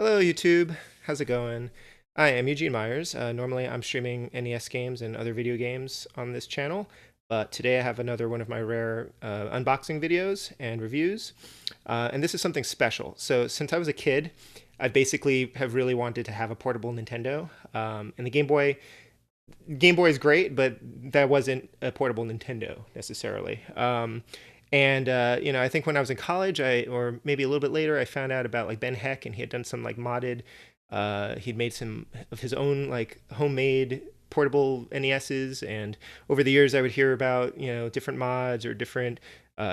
Hello, YouTube. How's it going? I am Eugene Myers. Normally, I'm streaming NES games and other video games on this channel, but today I have another one of my rare unboxing videos and reviews, and this is something special. So, since I was a kid, I basically have really wanted to have a portable Nintendo, and the Game Boy is great, but that wasn't a portable Nintendo necessarily. I think when I was in college, or maybe a little bit later, I found out about like Ben Heck, and he had done some like modded. He'd made some of his own like homemade portable NESs, and over the years, I would hear about different mods or different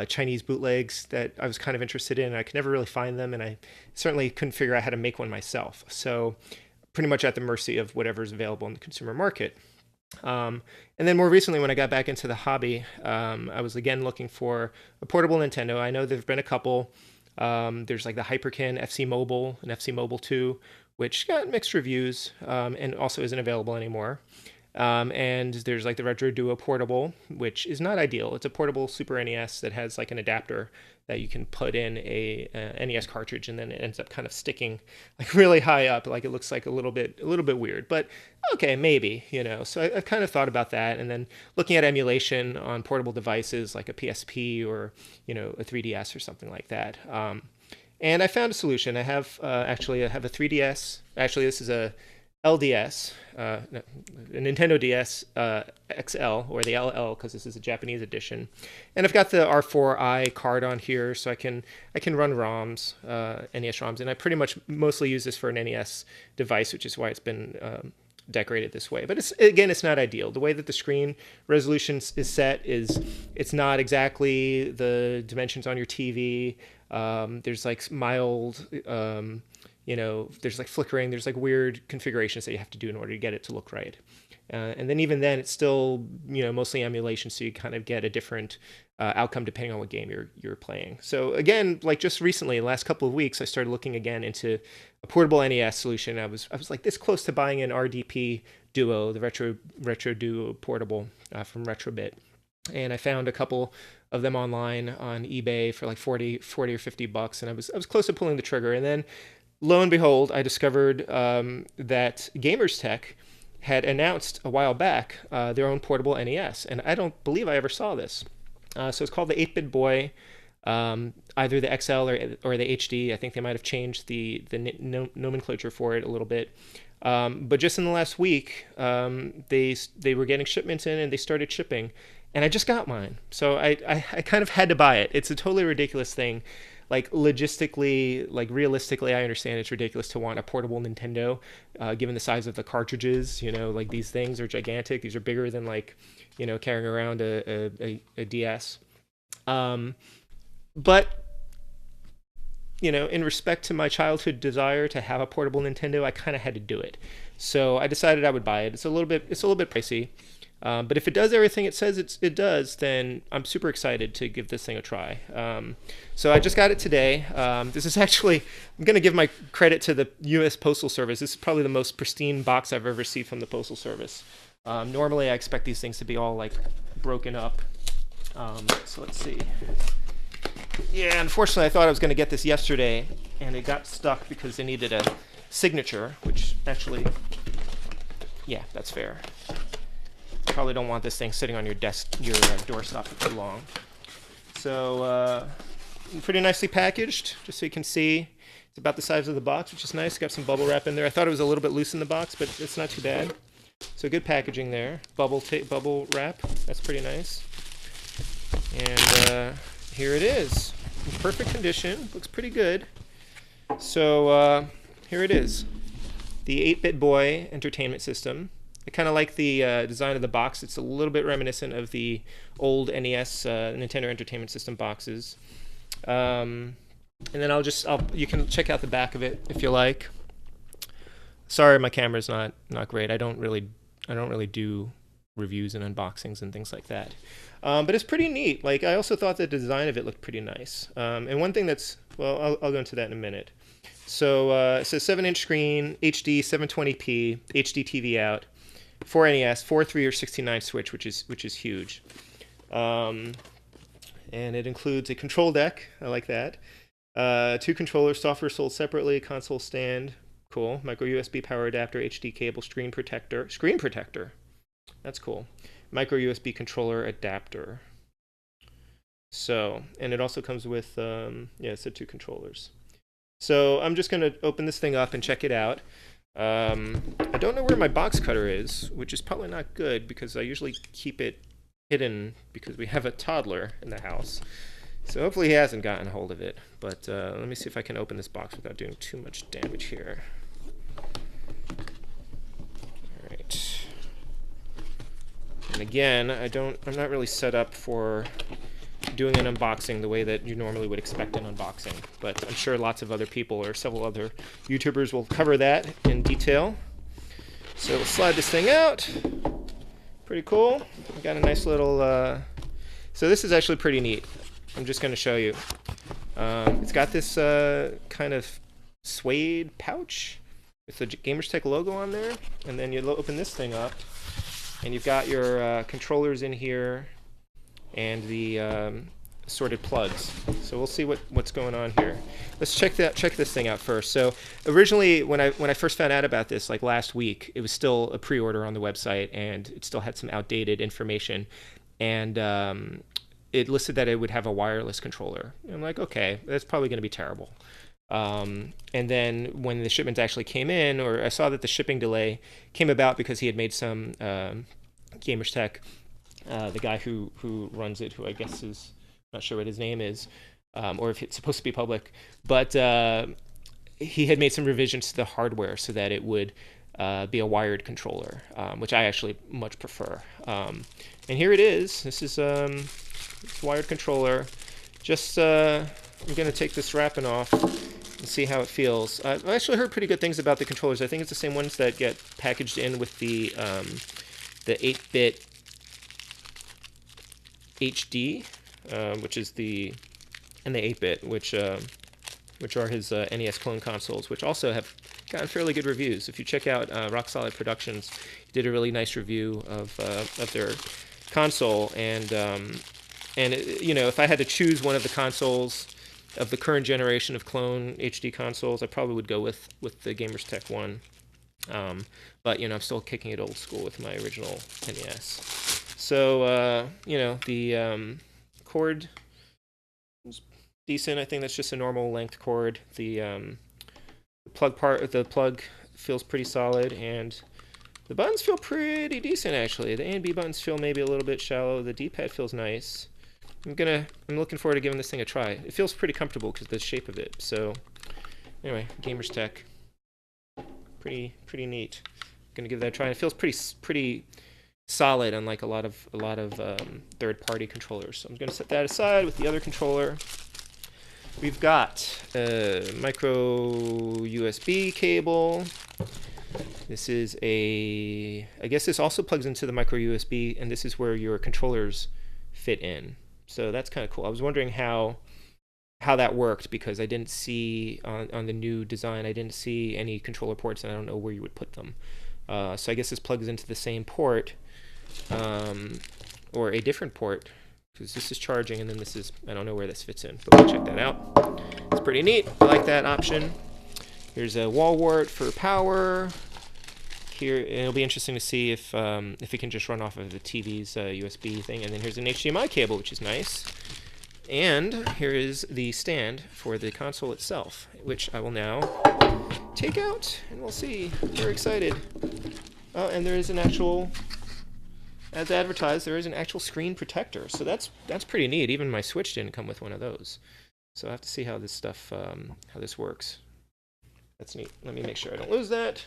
Chinese bootlegs that I was kind of interested in. I could never really find them, and I certainly couldn't figure out how to make one myself. So, pretty much at the mercy of whatever's available in the consumer market. And then more recently, when I got back into the hobby, I was again looking for a portable Nintendo. I know there've been a couple. There's like the Hyperkin FC Mobile and FC Mobile 2, which got mixed reviews and also isn't available anymore. And there's like the Retro Duo Portable, which is not ideal. It's a portable Super NES that has like an adapter that you can put in a NES cartridge, and then it ends up kind of sticking like really high up, like it looks like a little bit weird. But okay, maybe. So I've kind of thought about that, and then looking at emulation on portable devices like a PSP or a 3DS or something like that. And I found a solution. I have I have a 3DS. Actually, this is a LDS, a Nintendo DS XL, or the LL, because this is a Japanese edition, and I've got the R4i card on here, so I can run ROMs, NES ROMs, and I pretty much mostly use this for an NES device, which is why it's been decorated this way. But it's not ideal. The way that the screen resolution is set it's not exactly the dimensions on your TV. There's like mild. There's like flickering, there's like weird configurations that you have to do in order to get it to look right. And then even then, it's still, mostly emulation, so you kind of get a different outcome depending on what game you're playing. So again, like just recently, the last couple of weeks, I started looking again into a portable NES solution. I was like this close to buying an RDP Duo, the Retro Duo Portable from Retrobit. And I found a couple of them online on eBay for like 40 or $50, and I was close to pulling the trigger. And then lo and behold, I discovered that Gamerz Tek had announced a while back their own portable NES, and I don't believe I ever saw this. So it's called the 8-Bit Boy, either the XL or the HD. I think they might have changed the nomenclature for it a little bit. But just in the last week, they were getting shipments in, and they started shipping, and I just got mine. So I kind of had to buy it. It's a totally ridiculous thing. Like logistically, like realistically, I understand it's ridiculous to want a portable Nintendo, given the size of the cartridges. Like these things are gigantic. These are bigger than like, carrying around a DS. But in respect to my childhood desire to have a portable Nintendo, I kind of had to do it. So I decided I would buy it. It's a little bit pricey. But if it does everything it says it does, then I'm super excited to give this thing a try. So I just got it today. This is actually, I'm going to give my credit to the U.S. Postal Service. This is probably the most pristine box I've ever received from the Postal Service. Normally I expect these things to be all like broken up. So let's see. Yeah, unfortunately I thought I was going to get this yesterday, and it got stuck because they needed a signature, which actually, yeah, that's fair. Probably don't want this thing sitting on your doorstop for too long. So pretty nicely packaged, just so you can see. It's about the size of the box, which is nice. Got some bubble wrap in there. I thought it was a little bit loose in the box, but it's not too bad. So good packaging there. Bubble wrap. That's pretty nice. And here it is, in perfect condition. Looks pretty good. So here it is, the 8-Bit Boy Entertainment System. I kind of like the design of the box. It's a little bit reminiscent of the old NES Nintendo Entertainment System boxes. And then you can check out the back of it if you like. Sorry, my camera's not great. I don't really do reviews and unboxings and things like that. But it's pretty neat. Like, I also thought the design of it looked pretty nice. And one thing that's, well, I'll go into that in a minute. So it's a 7-inch screen, HD 720p, HD TV out. 4 NES, 4, 3, or 69 switch, which is huge. And it includes a control deck. I like that. Two controllers, software sold separately, console stand, cool. Micro USB power adapter, HD cable, screen protector. Screen protector, that's cool. Micro USB controller adapter. So, and it also comes with, yeah, it said two controllers. So I'm just gonna open this thing up and check it out. I don't know where my box cutter is, which is probably not good because I usually keep it hidden because we have a toddler in the house. So hopefully he hasn't gotten a hold of it. But let me see if I can open this box without doing too much damage here. All right. And again, I'm not really set up for doing an unboxing the way that you normally would expect an unboxing, but I'm sure lots of other people or several other YouTubers will cover that in detail. So we'll slide this thing out. Pretty cool. We got a nice little, so this is actually pretty neat. I'm just going to show you. It's got this kind of suede pouch with the Gamerz Tek logo on there, and then you open this thing up, and you've got your controllers in here, and the assorted plugs. So we'll see what's going on here. Let's check this thing out first. So originally, when I first found out about this, like last week, it was still a pre-order on the website, and it still had some outdated information, and it listed that it would have a wireless controller. And I'm like, okay, that's probably going to be terrible. And then when the shipment actually came in, or I saw that the shipping delay came about because he had made some Gamerz Tek. The guy who runs it, who I guess is, not sure what his name is, or if it's supposed to be public, but he had made some revisions to the hardware so that it would be a wired controller, which I actually much prefer. And here it is. This is it's a wired controller. Just I'm going to take this wrapping off and see how it feels. I've actually heard pretty good things about the controllers. I think it's the same ones that get packaged in with the 8-bit HD, which is and the 8-bit, which are his NES clone consoles, which also have gotten fairly good reviews. If you check out Rock Solid Productions, he did a really nice review of their console, and you know, if I had to choose one of the consoles of the current generation of clone HD consoles, I probably would go with the Gamerz Tek one. But you know, I'm still kicking it old school with my original NES. So, you know, the cord is decent. I think that's just a normal length cord. The plug feels pretty solid, and the buttons feel pretty decent actually. The A and B buttons feel maybe a little bit shallow. The D-pad feels nice. I'm looking forward to giving this thing a try. It feels pretty comfortable because of the shape of it. So, anyway, Gamerz Tek, pretty neat. Gonna give that a try. It feels pretty solid, unlike a lot of third-party controllers. So I'm going to set that aside with the other controller. We've got a micro USB cable. This is I guess this also plugs into the micro USB, and this is where your controllers fit in. So that's kind of cool. I was wondering how that worked because I didn't see on the new design, I didn't see any controller ports, and I don't know where you would put them. So I guess this plugs into the same port, or a different port, because this is charging, and then this is, I don't know where this fits in, but we'll check that out. It's pretty neat. I like that option. Here's a wall wart for power. Here, it'll be interesting to see if it can just run off of the TV's USB thing. And then here's an HDMI cable, which is nice. And here is the stand for the console itself, which I will now take out, and we'll see. Very excited. Oh, and there is an actual, as advertised, there is an actual screen protector. So that's pretty neat. Even my Switch didn't come with one of those. So I have to see how this stuff, how this works. That's neat. Let me make sure I don't lose that.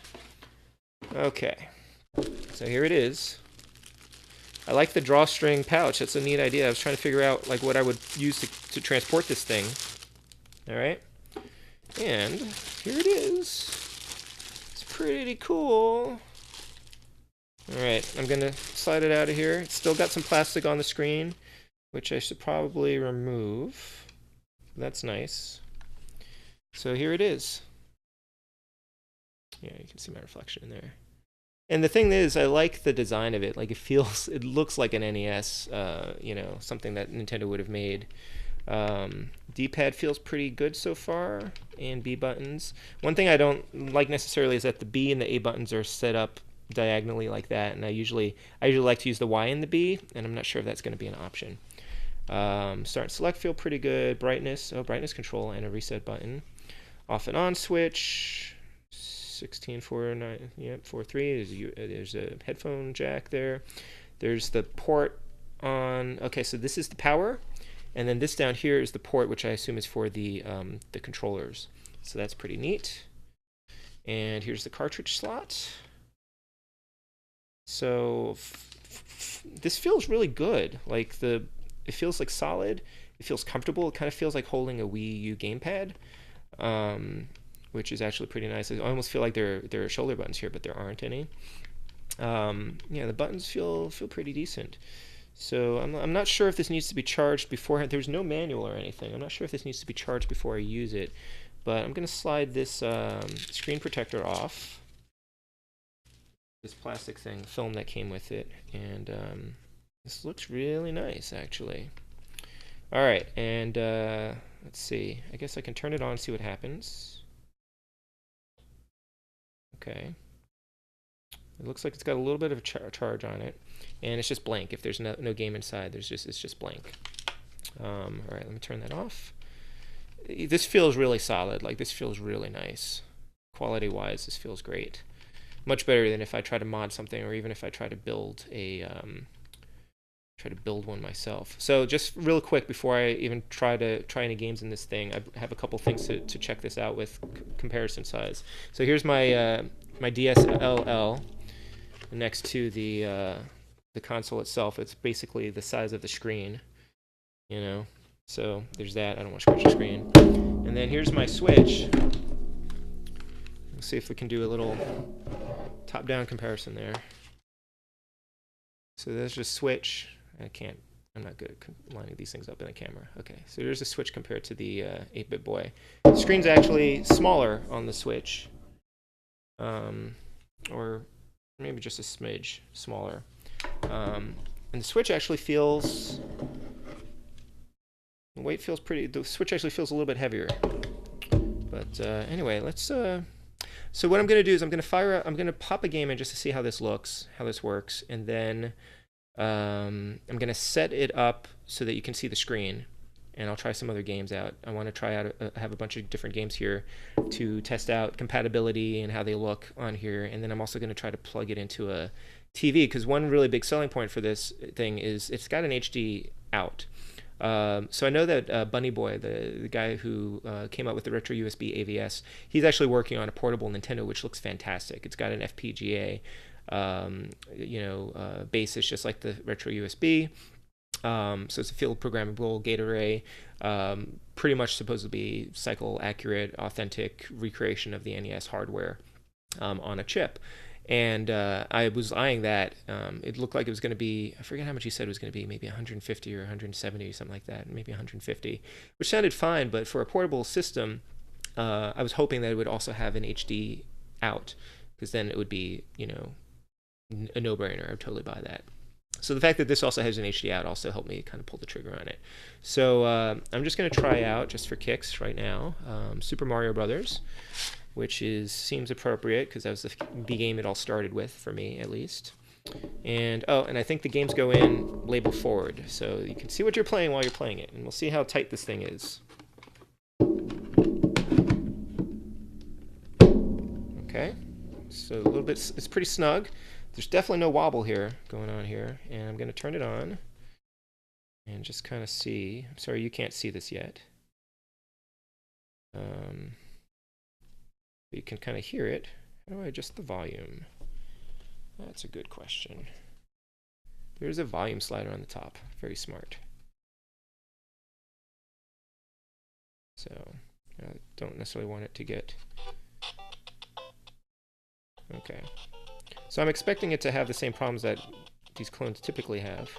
Okay, so here it is. I like the drawstring pouch. That's a neat idea. I was trying to figure out like what I would use to transport this thing. All right, and here it is. It's pretty cool. All right, I'm gonna slide it out of here. It's still got some plastic on the screen, which I should probably remove. That's nice. So here it is. Yeah, you can see my reflection in there. And the thing is, I like the design of it. Like, it looks like an NES, you know, something that Nintendo would have made. D-pad feels pretty good so far, and B buttons. One thing I don't like necessarily is that the B and the A buttons are set up diagonally like that, and I usually like to use the Y and the B, and I'm not sure if that's going to be an option. Start and select feel pretty good. Brightness, brightness control and a reset button. Off and on switch. 16.4.9, yep, 4.3. There's a headphone jack there. There's the port on. Okay, so this is the power, and then this down here is the port, which I assume is for the controllers. So that's pretty neat. And here's the cartridge slot. So this feels really good. Like it feels like solid. It feels comfortable. It kind of feels like holding a Wii U gamepad, which is actually pretty nice. I almost feel like there are shoulder buttons here, but there aren't any. Yeah, the buttons feel pretty decent. So I'm not sure if this needs to be charged beforehand. There's no manual or anything. I'm not sure if this needs to be charged before I use it, but I'm going to slide this screen protector off. This plastic film that came with it, and this looks really nice, actually. All right, and let's see. I guess I can turn it on and see what happens. Okay. It looks like it's got a little bit of a charge on it, and it's just blank. If there's no game inside, it's just blank. All right, let me turn that off. This feels really solid. Like, this feels really nice. Quality-wise, this feels great. Much better than if I try to mod something, or even if I try to build one myself. So just real quick before I even try any games in this thing, I have a couple things to check this out with comparison size. So here's my my DSLL next to the console itself. It's basically the size of the screen, you know. So there's that. I don't want to scratch the screen. And then here's my Switch. Let's see if we can do a little top-down comparison there. So there's just Switch. I'm not good at lining these things up in the camera. Okay, so there's a Switch compared to the 8-bit boy. The screen's actually smaller on the Switch, or maybe just a smidge smaller. And the Switch actually feels, the weight feels pretty, the Switch actually feels a little bit heavier. But anyway, let's, so what I'm going to do is I'm going to pop a game in just to see how this looks, how this works, and then I'm going to set it up so that you can see the screen, and I'll try some other games out. I want to try out, have a bunch of different games here to test out compatibility and how they look on here, and then I'm also going to try to plug it into a TV, because one really big selling point for this thing is it's got an HD out. So I know that Bunny Boy, the guy who came up with the retro USB AVS, he's actually working on a portable Nintendo, which looks fantastic. It's got an FPGA, basis just like the retro USB. So it's a field programmable gate array, pretty much supposed to be cycle accurate, authentic recreation of the NES hardware on a chip. And I was eyeing that. It looked like it was going to be, I forget how much he said it was going to be, maybe 150 or 170 or something like that, maybe 150, which sounded fine. But for a portable system, I was hoping that it would also have an HD out, because then it would be, a no-brainer. I would totally buy that. So the fact that this also has an HD out also helped me kind of pull the trigger on it. So I'm just going to try out, just for kicks right now, Super Mario Brothers, which seems appropriate because that was the game it all started with, for me at least. And and I think the games go in label forward, so you can see what you're playing while you're playing it, and we'll see how tight this thing is. Okay, so a little bit, it's pretty snug. There's definitely no wobble here going on here, and I'm going to turn it on and just kind of see. I'm sorry, you can't see this yet. You can kind of hear it. How do I adjust the volume? That's a good question. There's a volume slider on the top. Very smart. So I don't necessarily want it to get... Okay. So I'm expecting it to have the same problems that these clones typically have.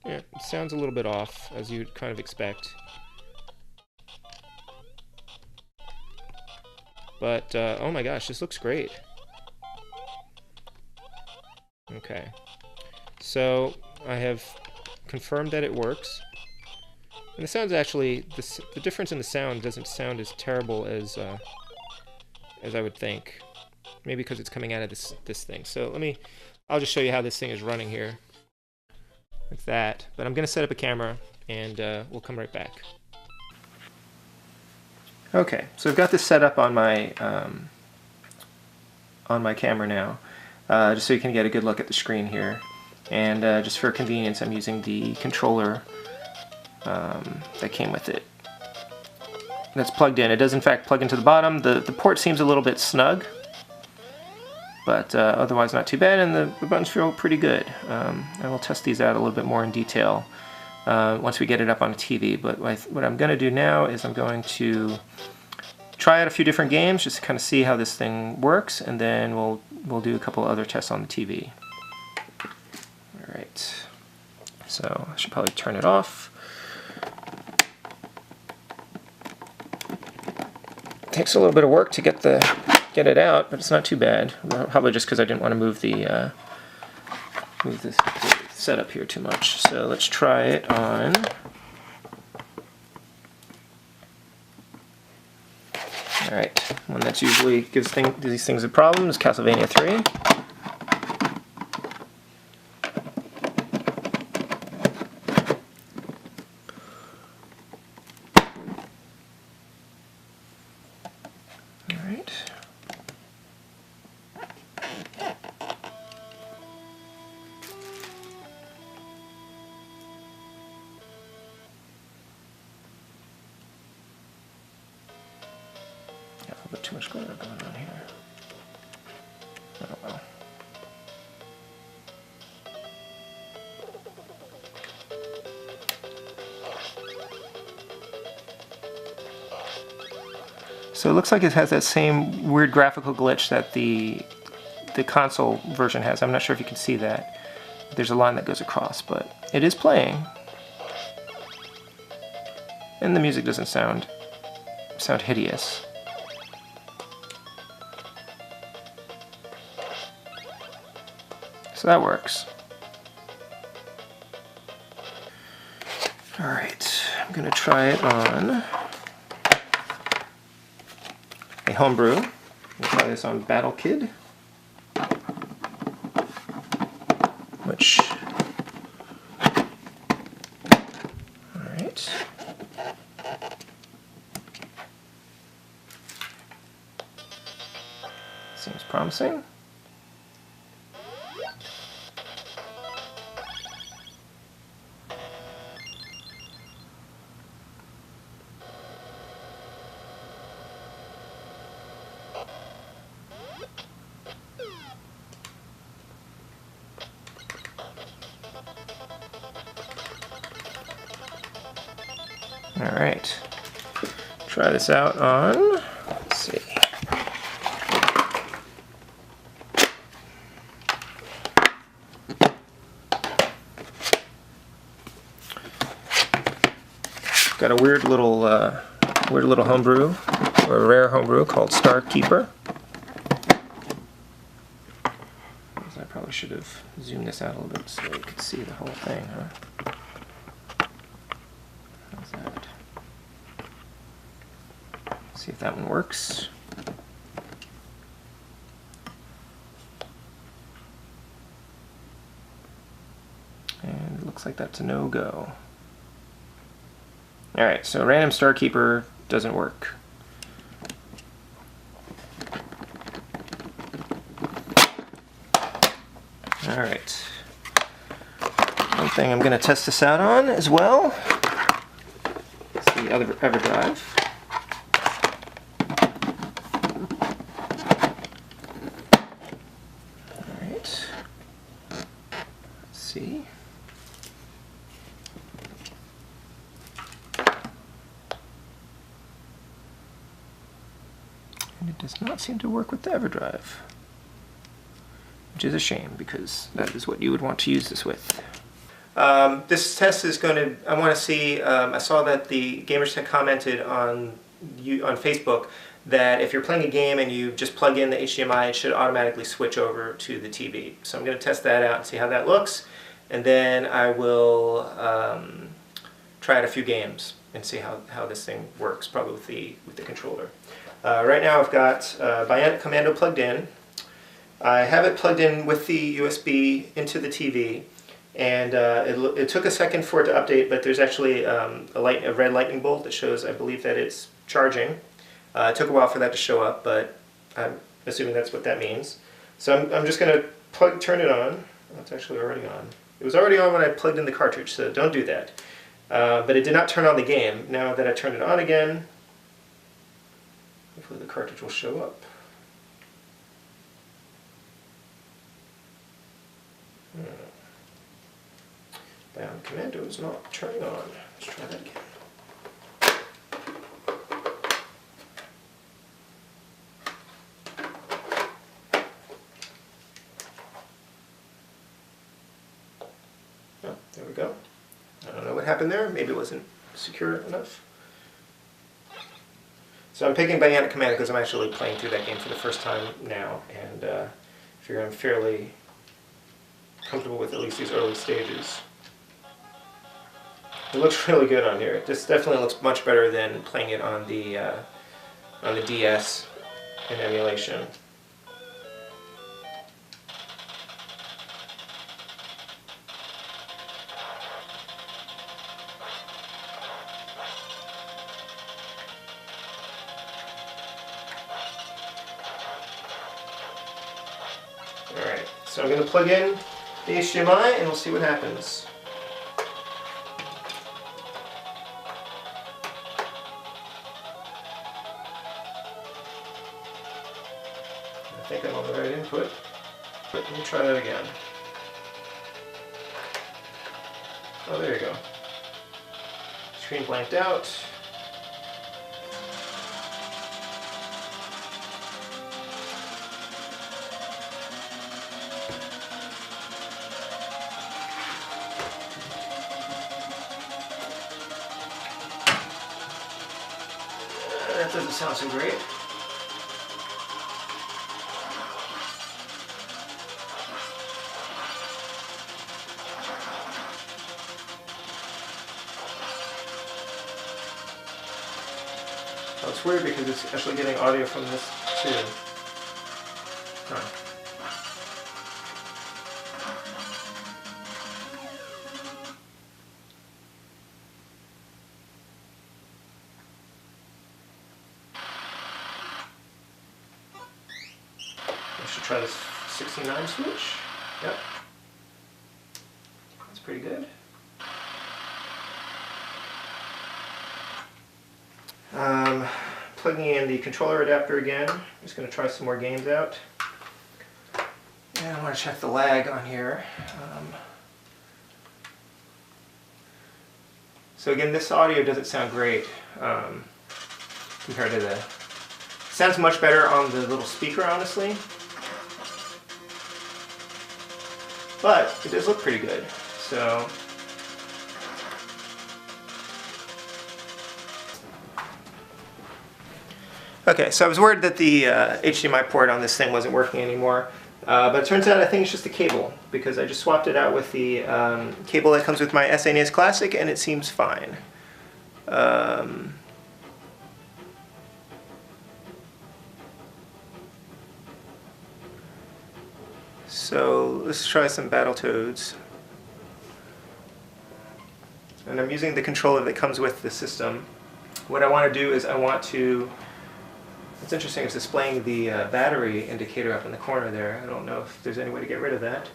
Yeah, it sounds a little bit off, as you'd kind of expect. But, oh my gosh, this looks great. Okay, so I have confirmed that it works. And the sound's actually, the difference in the sound doesn't sound as terrible as I would think. Maybe because it's coming out of this thing. So I'll just show you how this thing is running here. Like that. But I'm going to set up a camera, and we'll come right back. Okay, so I've got this set up on my camera now, just so you can get a good look at the screen here. And just for convenience, I'm using the controller that came with it. That's plugged in. It does in fact plug into the bottom. The port seems a little bit snug, but otherwise not too bad, and the buttons feel pretty good. I will test these out a little bit more in detail once we get it up on a TV, but what I'm going to do now is I'm going to try out a few different games just to kind of see how this thing works, and then we'll do a couple other tests on the TV. Alright, so I should probably turn it off. Takes a little bit of work to get it out, but it's not too bad. Probably just because I didn't want to move the setup here too much. So let's try it on. All right, one that's usually gives these things a problem is Castlevania 3. A little bit too much glitter going on here. Oh well. So it looks like it has that same weird graphical glitch that the console version has. I'm not sure if you can see that. There's a line that goes across, but it is playing. And the music doesn't sound hideous. So that works. Alright, I'm going to try it on a homebrew. We'll try this on Battle Kid, which, alright. Seems promising. Alright, try this out on, let's see. Got a weird little homebrew, or a rare homebrew called Star Keeper. I probably should have zoomed this out a little bit so you could see the whole thing, huh? How's that? See if that one works. And it looks like that's a no-go. Alright, so random Star Keeper doesn't work. Alright. One thing I'm going to test this out on as well is the other EverDrive. Alright. Let's see. And it does not seem to work with the EverDrive, which is a shame because that is what you would want to use this with. This test is going to, I want to see, I saw that the Gamerz Tek commented on Facebook that if you're playing a game and you just plug in the HDMI, it should automatically switch over to the TV. So I'm going to test that out and see how that looks, and then I will try out a few games and see how this thing works, probably with the controller. Right now I've got Bionic Commando plugged in. I have it plugged in with the USB into the TV, and it took a second for it to update, but there's actually a red lightning bolt that shows, I believe, that it's charging. It took a while for that to show up, but I'm assuming that's what that means. So I'm just going to turn it on. Oh, it's actually already on. It was already on when I plugged in the cartridge, so don't do that. But it did not turn on the game. Now that I turned it on again, hopefully the cartridge will show up. Bionic Commando is not turning on. Let's try that again. Oh, there we go. I don't know what happened there. Maybe it wasn't secure enough. So I'm picking Bionic Commando because I'm actually playing through that game for the first time now, and I figure I'm fairly comfortable with at least these early stages. It looks really good on here. This definitely looks much better than playing it on the DS in emulation. Alright, so I'm going to plug in the HDMI and we'll see what happens. I think I'm on the right input, but let me try that again. Oh, there you go. Screen blanked out. That doesn't sound so great. Oh, it's weird because it's actually getting audio from this too. Huh. I should try this 69 switch. Yep. That's pretty good. Plugging in the controller adapter again. I'm just going to try some more games out. And I want to check the lag on here. So again, this audio doesn't sound great compared to the... Sounds much better on the little speaker, honestly. But it does look pretty good. So... Okay, so I was worried that the HDMI port on this thing wasn't working anymore, but it turns out I think it's just a cable, because I just swapped it out with the cable that comes with my SNES Classic, and it seems fine. So let's try some Battletoads. And I'm using the controller that comes with the system. What I want to do is I want to... What's interesting is displaying the battery indicator up in the corner there. I don't know if there's any way to get rid of that.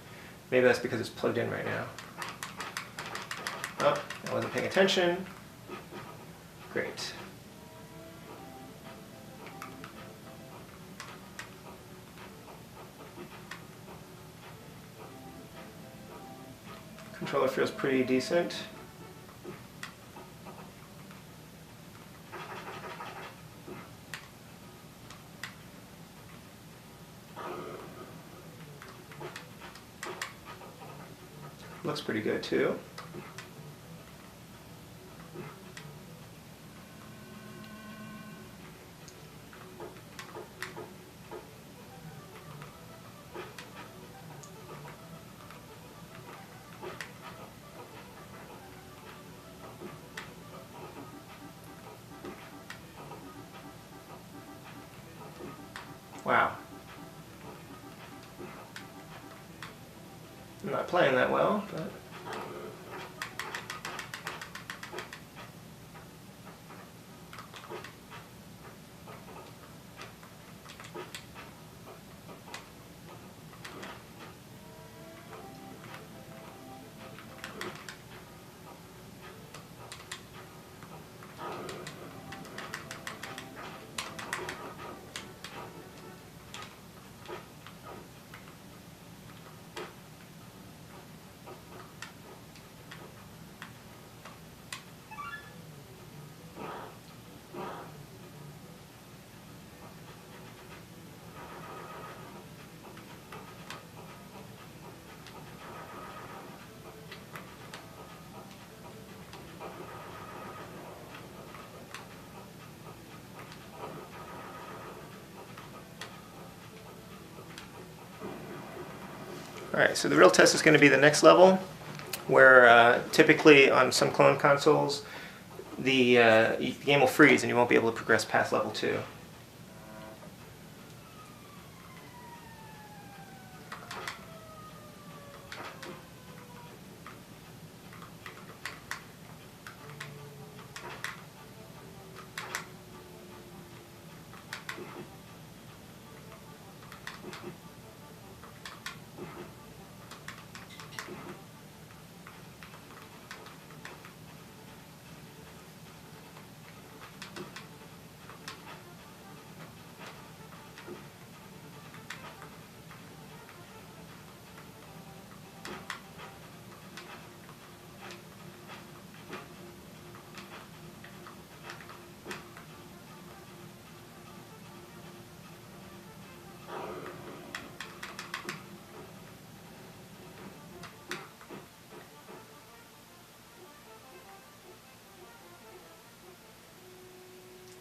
Maybe that's because it's plugged in right now. Oh, I wasn't paying attention. Great. Controller feels pretty decent. Looks pretty good too. Wow. I'm not playing that well, but... Alright, so the real test is going to be the next level, where typically on some clone consoles, the game will freeze and you won't be able to progress past level 2.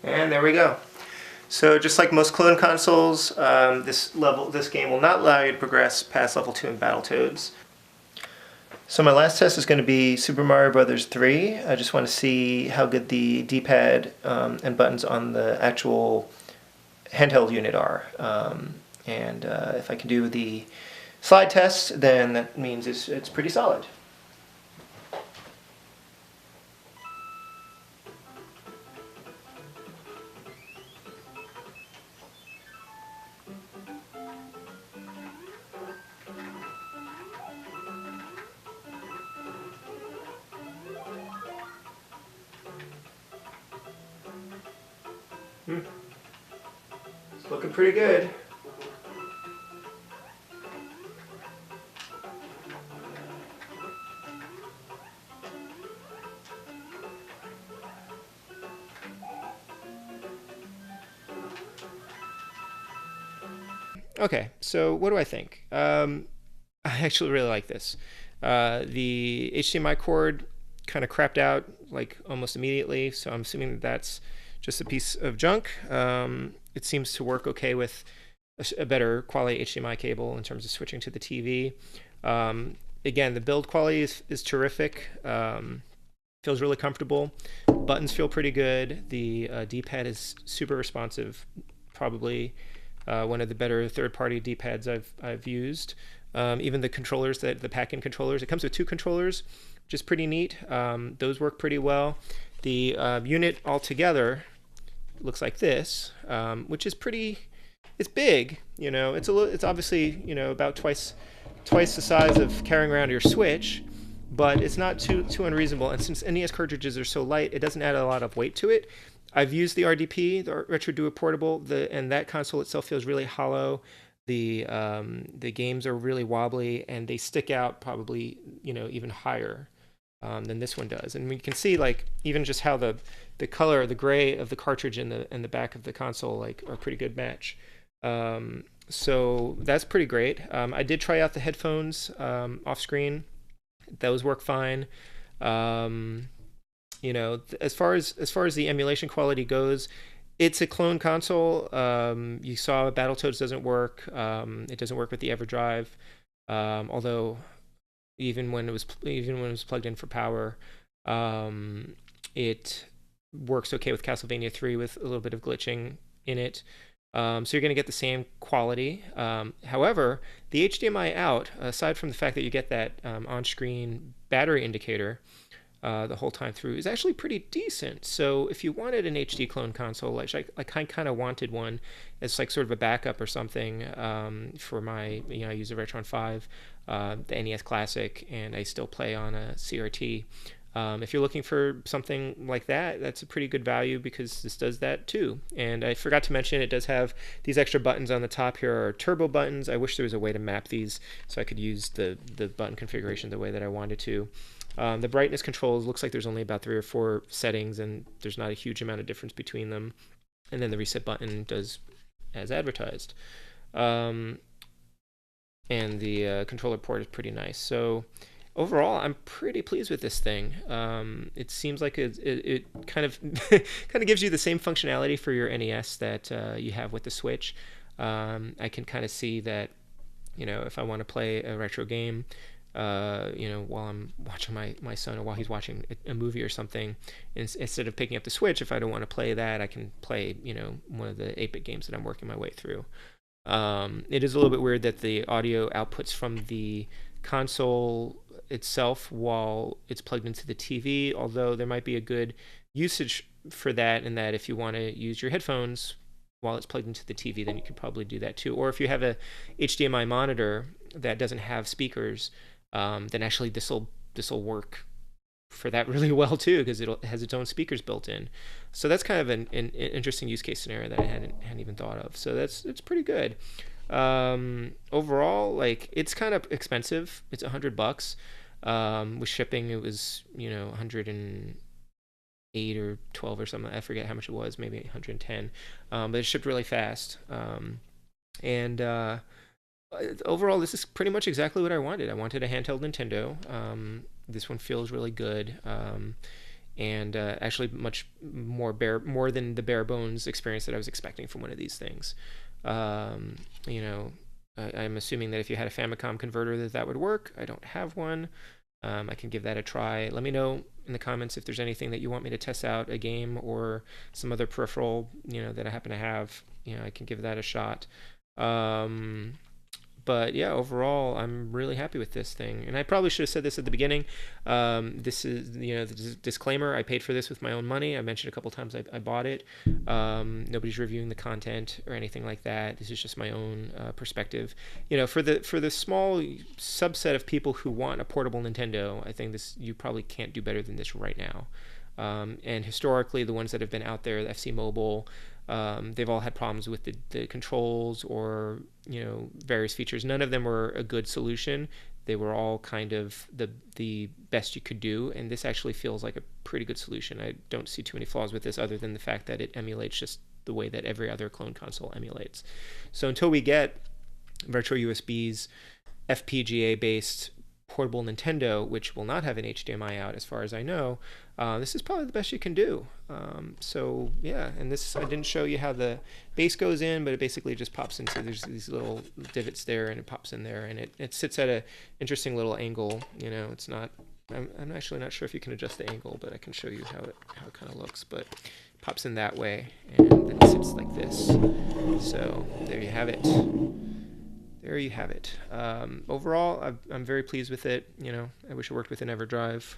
And there we go. So just like most clone consoles, this game will not allow you to progress past level 2 in Battletoads. So my last test is going to be Super Mario Bros. 3. I just want to see how good the D-pad and buttons on the actual handheld unit are. If I can do the slide test, then that means it's pretty solid. It's looking pretty good. Okay, so what do I think? I actually really like this. The HDMI cord kind of crapped out like almost immediately, so I'm assuming that that's just a piece of junk. It seems to work okay with a better quality HDMI cable in terms of switching to the TV. Again, the build quality is terrific. Feels really comfortable. Buttons feel pretty good. The D-pad is super responsive. Probably one of the better third-party D-pads I've used. Even the controllers, the pack-in controllers, it comes with 2 controllers, which is pretty neat. Those work pretty well. The unit altogether looks like this, which is it's big. You know, it's obviously, you know, about twice the size of carrying around your Switch, but it's not too unreasonable. And since NES cartridges are so light, it doesn't add a lot of weight to it. I've used the RDP, the Retro Duo Portable, and that console itself feels really hollow. The games are really wobbly, and they stick out probably, you know, even higher than this one does. And we can see, like, even just how the color, the gray of the cartridge and the back of the console, like, are a pretty good match. So that's pretty great. I did try out the headphones off screen. Those work fine. You know, as far as the emulation quality goes, it's a clone console. You saw Battletoads doesn't work. It doesn't work with the EverDrive. Although even when it was plugged in for power, it works okay with Castlevania 3 with a little bit of glitching in it. So you're going to get the same quality. However, the HDMI out, aside from the fact that you get that on-screen battery indicator the whole time through, is actually pretty decent. So if you wanted an HD clone console, like I kind of wanted one as like sort of a backup or something for my, I use a Retron 5, the NES Classic, and I still play on a CRT. If you're looking for something like that, that's a pretty good value because this does that too. And I forgot to mention it does have these extra buttons on the top here are turbo buttons. I wish there was a way to map these so I could use the button configuration the way that I wanted to. The brightness controls looks like there's only about 3 or 4 settings and there's not a huge amount of difference between them. And then the reset button does as advertised. And the controller port is pretty nice. So overall, I'm pretty pleased with this thing. It seems like it kind of kind of gives you the same functionality for your NES that you have with the Switch. I can kind of see that, if I want to play a retro game, while I'm watching my son or while he's watching a movie or something, instead of picking up the Switch, if I don't want to play that, I can play, one of the 8-bit games that I'm working my way through. It is a little bit weird that the audio outputs from the console itself while it's plugged into the TV, although there might be a good usage for that, in that if you want to use your headphones while it's plugged into the TV, then you could probably do that too. Or if you have a HDMI monitor that doesn't have speakers, then actually this will work for that really well too, because it has its own speakers built in. So that's kind of an interesting use case scenario that I hadn't even thought of. So it's pretty good. Overall, like, it's kind of expensive. It's $100. With shipping, it was 108 or 12 or something. I forget how much it was. Maybe 110. But it shipped really fast. And overall, this is pretty much exactly what I wanted. I wanted a handheld Nintendo. This one feels really good, and actually much more than the bare bones experience that I was expecting from one of these things. I'm assuming that if you had a Famicom converter that would work. I don't have one. I can give that a try. Let me know in the comments if there's anything that you want me to test out, a game or some other peripheral, that I happen to have. I can give that a shot. But yeah, overall, I'm really happy with this thing. And I probably should have said this at the beginning. This is, the disclaimer. I paid for this with my own money. I mentioned a couple times I bought it. Nobody's reviewing the content or anything like that. This is just my own perspective. For the small subset of people who want a portable Nintendo, I think you probably can't do better than this right now. And historically, the ones that have been out there, the FC Mobile, they've all had problems with the controls or various features. None of them were a good solution. They were all kind of the best you could do, and this actually feels like a pretty good solution. I don't see too many flaws with this other than the fact that it emulates just the way that every other clone console emulates. So until we get Retro USB's FPGA based portable Nintendo, which will not have an HDMI out as far as I know, this is probably the best you can do. So yeah, and this, I didn't show you how the base goes in, but it basically just pops into, there's these little divots there, and it pops in there, and it sits at a interesting little angle. It's not, I'm actually not sure if you can adjust the angle, but I can show you how it kind of looks. But it pops in that way, and then it sits like this. So there you have it. There you have it. Overall, I'm very pleased with it. I wish it worked with an EverDrive.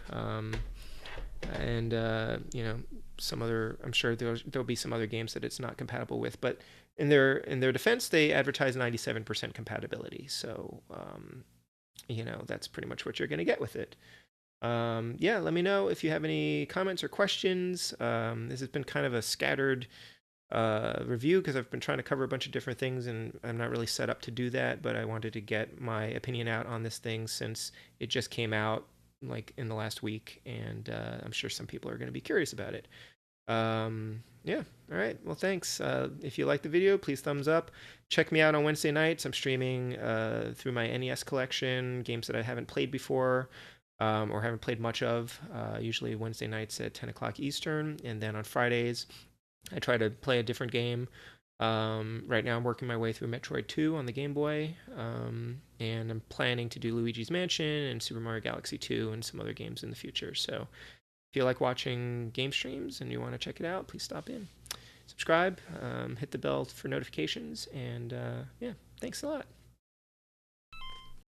And some other, I'm sure there'll be some other games that it's not compatible with. But in their defense, they advertise 97% compatibility. So that's pretty much what you're going to get with it. Yeah, let me know if you have any comments or questions. This has been kind of a scattered review because I've been trying to cover a bunch of different things, and I'm not really set up to do that, but I wanted to get my opinion out on this thing since it just came out like in the last week, and I'm sure some people are going to be curious about it. Yeah, all right, well, thanks. If you like the video, please thumbs up. Check me out on Wednesday nights. I'm streaming through my NES collection, games that I haven't played before, or haven't played much of, usually Wednesday nights at 10 o'clock Eastern, and then on Fridays I try to play a different game. Right now I'm working my way through Metroid 2 on the Game Boy, and I'm planning to do Luigi's Mansion and Super Mario Galaxy 2 and some other games in the future. So if you like watching game streams and you want to check it out, please stop in. subscribe, hit the bell for notifications, and yeah, thanks a lot.